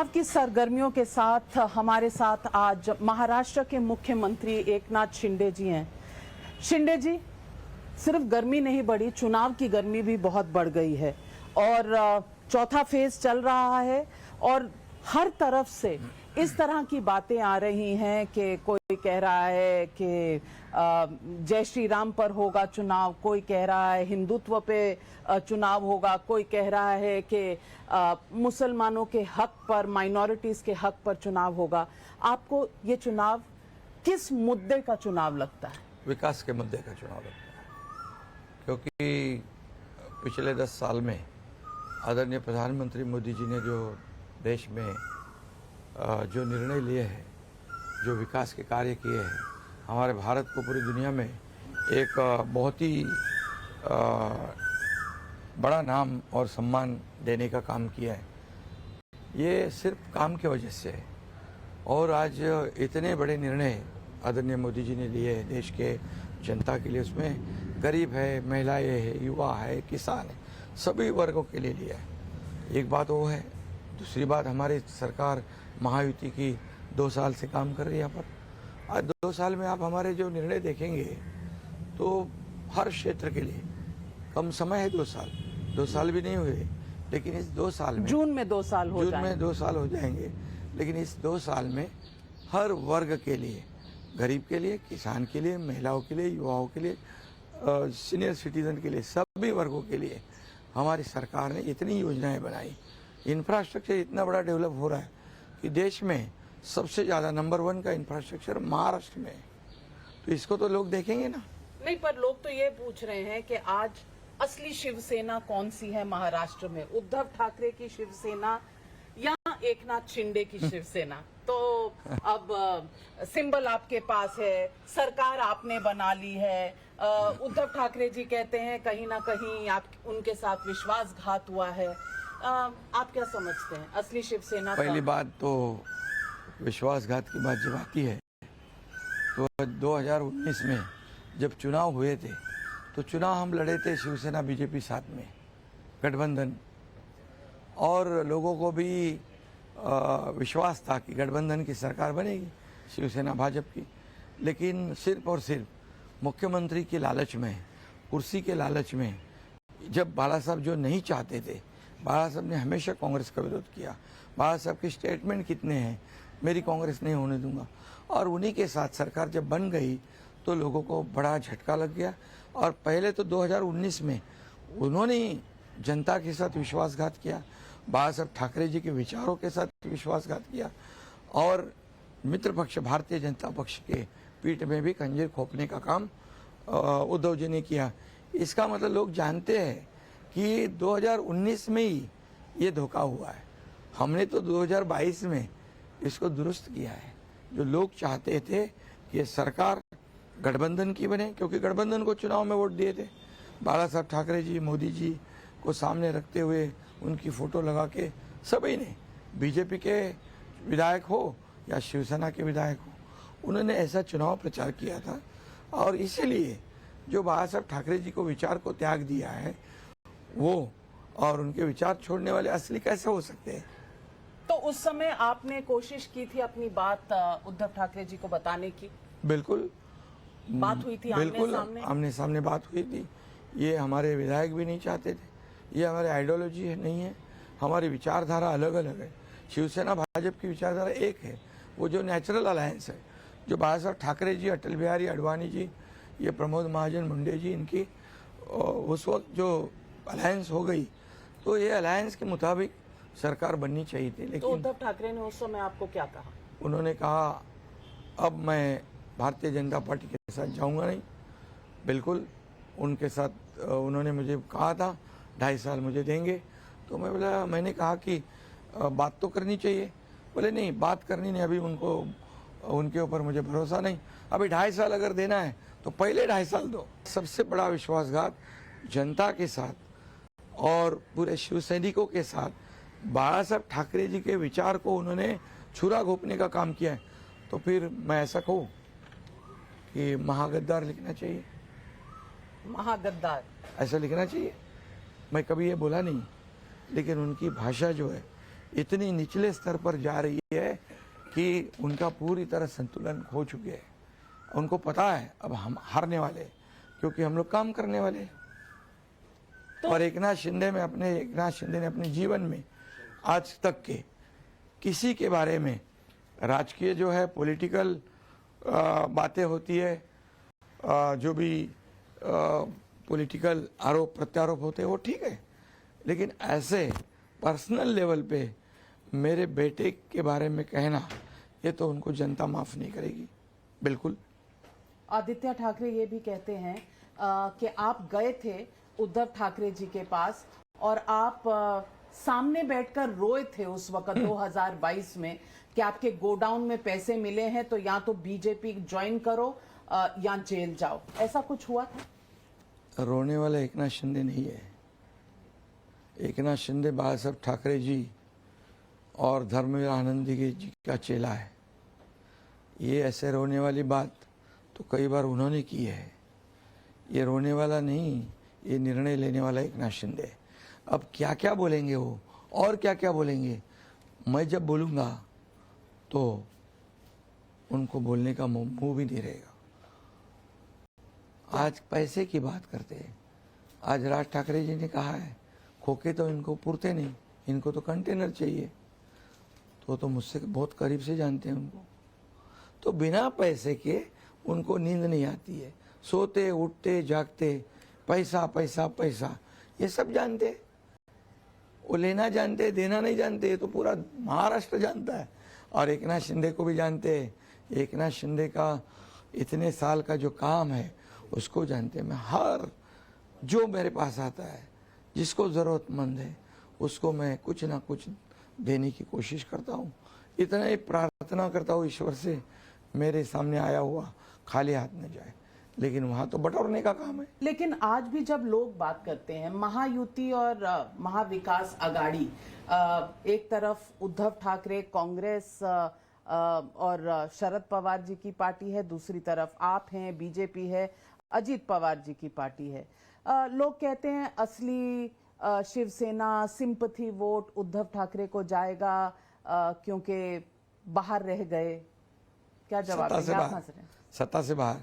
की सरगर्मियों के साथ हमारे साथ आज महाराष्ट्र के मुख्यमंत्री एकनाथ शिंदे जी हैं। शिंदे जी, सिर्फ गर्मी नहीं बढ़ी, चुनाव की गर्मी भी बहुत बढ़ गई है और चौथा फेज चल रहा है और हर तरफ से इस तरह की बातें आ रही हैं कि कोई कह रहा है कि जय श्री राम पर होगा चुनाव, कोई कह रहा है हिंदुत्व पे चुनाव होगा, कोई कह रहा है कि मुसलमानों के हक पर, माइनॉरिटीज के हक पर चुनाव होगा। आपको ये चुनाव किस मुद्दे का चुनाव लगता है? विकास के मुद्दे का चुनाव लगता है, क्योंकि पिछले 10 साल में आदरणीय प्रधानमंत्री मोदी जी ने जो देश में जो निर्णय लिए हैं, जो विकास के कार्य किए हैं, हमारे भारत को पूरी दुनिया में एक बहुत ही बड़ा नाम और सम्मान देने का काम किया है। ये सिर्फ काम की वजह से है और आज इतने बड़े निर्णय आदरणीय मोदी जी ने लिए हैं देश के जनता के लिए। उसमें गरीब है, महिलाएं है, युवा है, किसान है, सभी वर्गों के लिए लिया है। एक बात वो है। दूसरी बात, हमारी सरकार महायुति की 2 साल से काम कर रही है यहाँ पर। आज 2 साल में आप हमारे जो निर्णय देखेंगे तो हर क्षेत्र के लिए कम समय है। 2 साल भी नहीं हुए, लेकिन इस 2 साल में जून में 2 साल हो जाएंगे। लेकिन इस 2 साल में हर वर्ग के लिए, गरीब के लिए, किसान के लिए, महिलाओं के लिए, युवाओं के लिए, सीनियर सिटीजन के लिए, सभी वर्गों के लिए हमारी सरकार ने इतनी योजनाएं बनाई। इंफ्रास्ट्रक्चर इतना बड़ा डेवलप हो रहा है कि देश में सबसे ज़्यादा नंबर 1 का इंफ्रास्ट्रक्चर महाराष्ट्र में है। तो इसको तो लोग देखेंगे ना। नहीं, पर लोग तो ये पूछ रहे हैं कि आज असली शिवसेना कौन सी है महाराष्ट्र में, उद्धव ठाकरे की शिवसेना या एकनाथ शिंदे की शिवसेना? तो अब सिंबल आपके पास है, सरकार आपने बना ली है। उद्धव ठाकरे जी कहते हैं कहीं ना कहीं आप उनके साथ विश्वासघात हुआ है। आप क्या समझते हैं, असली शिवसेना? पहली बात तो विश्वासघात की बात जब आती है तो 2019 में जब चुनाव हुए थे तो चुनाव हम लड़े थे शिवसेना बीजेपी साथ में, गठबंधन, और लोगों को भी विश्वास था कि गठबंधन की सरकार बनेगी, शिवसेना भाजपा की। लेकिन सिर्फ और सिर्फ मुख्यमंत्री के लालच में, कुर्सी के लालच में, जब बाला साहब जो नहीं चाहते थे, बाला साहब ने हमेशा कांग्रेस का विरोध किया। बाला साहब के स्टेटमेंट कितने हैं, मेरी कांग्रेस नहीं होने दूंगा। और उन्हीं के साथ सरकार जब बन गई तो लोगों को बड़ा झटका लग गया। और पहले तो 2019 में उन्होंने जनता के साथ विश्वासघात किया, बाला साहब ठाकरे जी के विचारों के साथ विश्वासघात किया और मित्र पक्ष भारतीय जनता पक्ष के पीठ में भी खंजीर खोपने का काम उद्धव जी ने किया। इसका मतलब लोग जानते हैं कि 2019 में ही ये धोखा हुआ है। हमने तो 2022 में इसको दुरुस्त किया है। जो लोग चाहते थे कि ये सरकार गठबंधन की बने, क्योंकि गठबंधन को चुनाव में वोट दिए थे, बाला साहब ठाकरे जी, मोदी जी को सामने रखते हुए उनकी फोटो लगा के सभी ने, बीजेपी के विधायक हो या शिवसेना के विधायक हो, उन्होंने ऐसा चुनाव प्रचार किया था। और इसीलिए जो बाला साहब ठाकरे जी को विचार को त्याग दिया है वो, और उनके विचार छोड़ने वाले असली कैसे हो सकते हैं? तो उस समय आपने कोशिश की थी अपनी बात उद्धव ठाकरे जी को बताने की? बिल्कुल बात हुई थी, बिल्कुल आमने सामने बात हुई थी। ये हमारे विधायक भी नहीं चाहते थे, ये हमारी आइडियोलॉजी नहीं है, हमारी विचारधारा अलग अलग है। शिवसेना भाजपा की विचारधारा एक है, वो जो नेचुरल अलायंस है, जो बाला साहब ठाकरे जी, अटल बिहारी आडवाणी जी, ये प्रमोद महाजन मुंडे जी, इनकी उस वक्त जो अलायंस हो गई, तो ये अलायंस के मुताबिक सरकार बननी चाहिए थी। लेकिन तो उद्धव ठाकरे ने उस समय आपको क्या कहा? उन्होंने कहा अब मैं भारतीय जनता पार्टी के साथ जाऊंगा नहीं। बिल्कुल उनके साथ उन्होंने मुझे कहा था 2.5 साल मुझे देंगे, तो मैंने कहा कि बात तो करनी चाहिए। बोले नहीं, बात करनी नहीं, अभी उनके ऊपर मुझे भरोसा नहीं, अभी 2.5 साल अगर देना है तो पहले 2.5 साल दो। सबसे बड़ा विश्वासघात जनता के साथ और पूरे शिव सैनिकों के साथ बाला साहब ठाकरे जी के विचार को उन्होंने छुरा घोंपने का काम किया है। तो फिर मैं ऐसा कहूँ कि महागद्दार लिखना चाहिए, महागद्दार ऐसा लिखना चाहिए। मैं कभी ये बोला नहीं, लेकिन उनकी भाषा जो है इतनी निचले स्तर पर जा रही है कि उनका पूरी तरह संतुलन खो चुके हैं। उनको पता है अब हम हारने वाले, क्योंकि हम लोग काम करने वाले। और एक नाथ शिंदे ने अपने जीवन में आज तक के किसी के बारे में राजकीय जो है पॉलिटिकल बातें होती है, जो भी पॉलिटिकल आरोप प्रत्यारोप होते हैं वो ठीक है, लेकिन ऐसे पर्सनल लेवल पे मेरे बेटे के बारे में कहना, ये तो उनको जनता माफ नहीं करेगी। बिल्कुल। आदित्य ठाकरे ये भी कहते हैं कि आप गए थे उद्धव ठाकरे जी के पास और आप सामने बैठकर रोए थे उस वक्त 2022 में कि आपके गोडाउन में पैसे मिले हैं तो या तो बीजेपी ज्वाइन करो या जेल जाओ, ऐसा कुछ हुआ था? रोने वाला एक नाथ शिंदे नहीं है। एक नाथ शिंदे बाला साहब ठाकरे जी और धर्मवीर आनंदी जी का चेला है। ये ऐसे रोने वाली बात तो कई बार उन्होंने की है। ये रोने वाला नहीं, ये निर्णय लेने वाला एक नाथ शिंदे। अब क्या क्या बोलेंगे वो और क्या क्या बोलेंगे, मैं जब बोलूँगा तो उनको बोलने का मुंह भी नहीं रहेगा। आज पैसे की बात करते हैं। आज राज ठाकरे जी ने कहा है खोके तो इनको पुरते नहीं, इनको तो कंटेनर चाहिए। तो मुझसे बहुत करीब से जानते हैं उनको। तो बिना पैसे के उनको नींद नहीं आती है। सोते उठते जागते पैसा पैसा पैसा, ये सब जानते। वो लेना जानते, देना नहीं जानते, तो पूरा महाराष्ट्र जानता है। और एक नाथ शिंदे को भी जानते। एक नाथ शिंदे का इतने साल का जो काम है उसको जानते। मैं हर जो मेरे पास आता है, जिसको ज़रूरतमंद है, उसको मैं कुछ ना कुछ देने की कोशिश करता हूँ। इतना ही प्रार्थना करता हूँ ईश्वर से मेरे सामने आया हुआ खाली हाथ न जाए, लेकिन वहाँ तो बटोरने का काम है। लेकिन आज भी जब लोग बात करते हैं महायुति और महाविकास आघाड़ी, एक तरफ उद्धव ठाकरे कांग्रेस और शरद पवार जी की पार्टी है, दूसरी तरफ आप हैं, बीजेपी है, अजीत पवार जी की पार्टी है। लोग कहते हैं असली शिवसेना सिंपैथी वोट उद्धव ठाकरे को जाएगा क्योंकि बाहर रह गए। क्या जवाब है? सत्ता से बाहर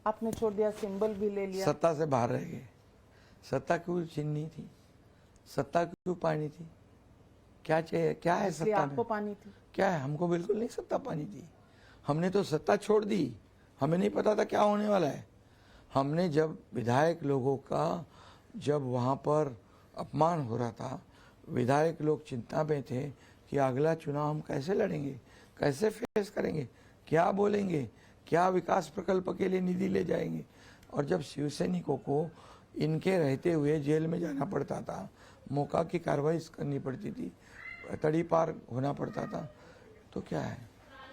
आपने छोड़ दिया, सिंबल भी ले लिया, सत्ता से बाहर रह गए। सत्ता क्यों छीननी थी? सत्ता क्यों पानी थी? क्या चाहिए? क्या है सत्ता में? आपको पानी थी? क्या है? हमको बिल्कुल नहीं सत्ता पानी थी। हमने तो सत्ता छोड़ दी। हमें नहीं पता था क्या होने वाला है। हमने जब विधायक लोगों का जब वहाँ पर अपमान हो रहा था, विधायक लोग चिंता में थे कि अगला चुनाव हम कैसे लड़ेंगे, कैसे फेस करेंगे, क्या बोलेंगे, क्या विकास प्रकल्प के लिए निधि ले जाएंगे। और जब शिवसैनिकों को इनके रहते हुए जेल में जाना पड़ता था, मौका की कार्रवाई करनी पड़ती थी, तड़ी पार होना पड़ता था, तो क्या है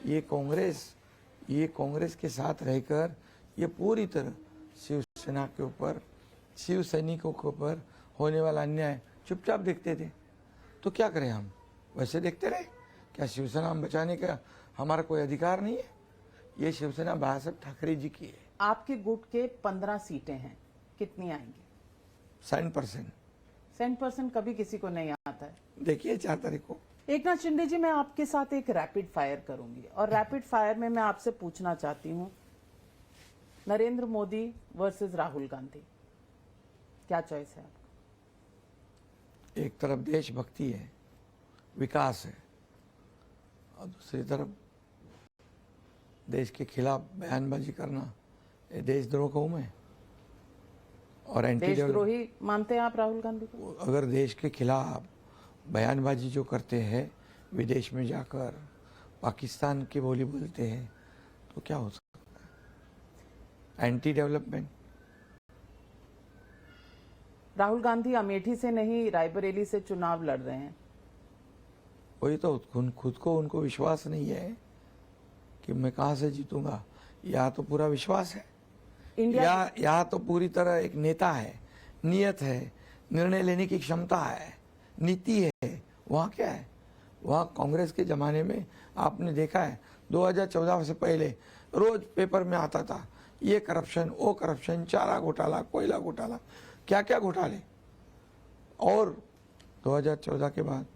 ये कांग्रेस के साथ रहकर ये पूरी तरह शिवसेना के ऊपर, शिव सैनिकों के ऊपर होने वाला अन्याय चुपचाप देखते थे। तो क्या करें हम? वैसे देखते रहे? क्या शिवसेना हम बचाने का हमारा कोई अधिकार नहीं है? ये शिवसेना बाला साहब ठाकरे जी की है। आपके गुट के 15 सीटें हैं, कितनी आएंगी? 7%। 7% कभी किसी को नहीं आता है। देखिए 4 तारीख को। एक नाथ शिंदे जी, मैं आपके साथ एक रैपिड फायर करूंगी और रैपिड फायर में मैं आपसे पूछना चाहती हूँ, नरेंद्र मोदी वर्सेस राहुल गांधी, क्या चॉइस है आपका? एक तरफ देशभक्ति है, विकास है, और दूसरी तरफ देश के खिलाफ बयानबाजी करना, ये देशद्रोह कहूँ मैं। और देशद्रोही मानते हैं आप राहुल गांधी को? अगर देश के खिलाफ बयानबाजी जो करते हैं, विदेश में जाकर पाकिस्तान की बोली बोलते हैं, तो क्या हो सकता है? Anti development. राहुल गांधी अमेठी से नहीं रायबरेली से चुनाव लड़ रहे हैं। वही तो खुद को उनको विश्वास नहीं है कि मैं कहाँ से जीतूंगा। या तो पूरा विश्वास है, या तो पूरी तरह एक नेता है, नियत है, निर्णय लेने की क्षमता है, नीति है। वहाँ क्या है? वहाँ कांग्रेस के ज़माने में आपने देखा है 2014 से पहले रोज पेपर में आता था ये करप्शन, वो करप्शन, चारा घोटाला, कोयला घोटाला, क्या क्या घोटाले। और 2014 के बाद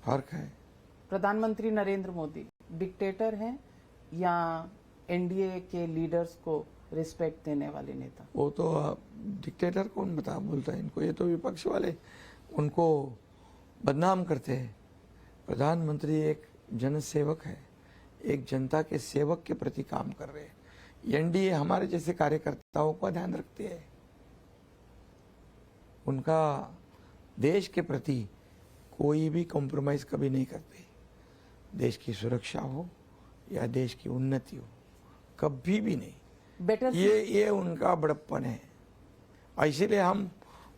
फर्क है। प्रधानमंत्री नरेंद्र मोदी डिक्टेटर हैं या एनडीए के लीडर्स को रिस्पेक्ट देने वाले नेता? वो तो डिक्टेटर कौन बोलता है इनको, ये तो विपक्ष वाले उनको बदनाम करते हैं। प्रधानमंत्री एक जनसेवक है, एक जनता के सेवक के प्रति काम कर रहे हैं। एनडीए हमारे जैसे कार्यकर्ताओं का ध्यान रखते हैं, उनका देश के प्रति कोई भी कॉम्प्रोमाइज कभी नहीं करते। देश की सुरक्षा हो या देश की उन्नति हो, कभी भी नहीं। बेटर ये उनका बड़प्पन है, इसीलिए हम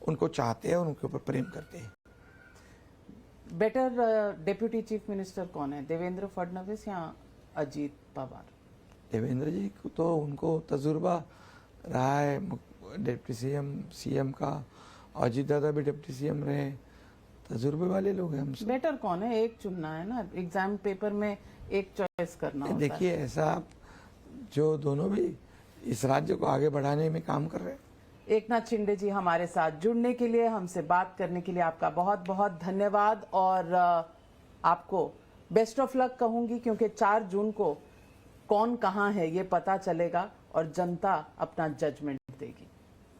उनको चाहते हैं, उनके ऊपर प्रेम करते हैं। बेटर डेप्यूटी चीफ मिनिस्टर कौन है, देवेंद्र फडणवीस या अजीत पवार? देवेंद्र जी को तो उनको तजुर्बा रहा है डिप्टी सीएम का, अजीत दादा भी डिप्टी सीएम रहे, तजुर्बे वाले लोग हैं हम सब। बेटर कौन है, एक चुनना है ना, एग्जाम पेपर में एक चॉइस करना होता है। देखिए ऐसा जो दोनों भी इस राज्य को आगे बढ़ाने में काम कर रहे हैं। एकनाथ शिंदे जी हमारे साथ जुड़ने के लिए, हमसे बात करने के लिए आपका बहुत बहुत धन्यवाद और आपको बेस्ट ऑफ लक कहूंगी, क्योंकि 4 जून को कौन कहां है ये पता चलेगा और जनता अपना जजमेंट देगी।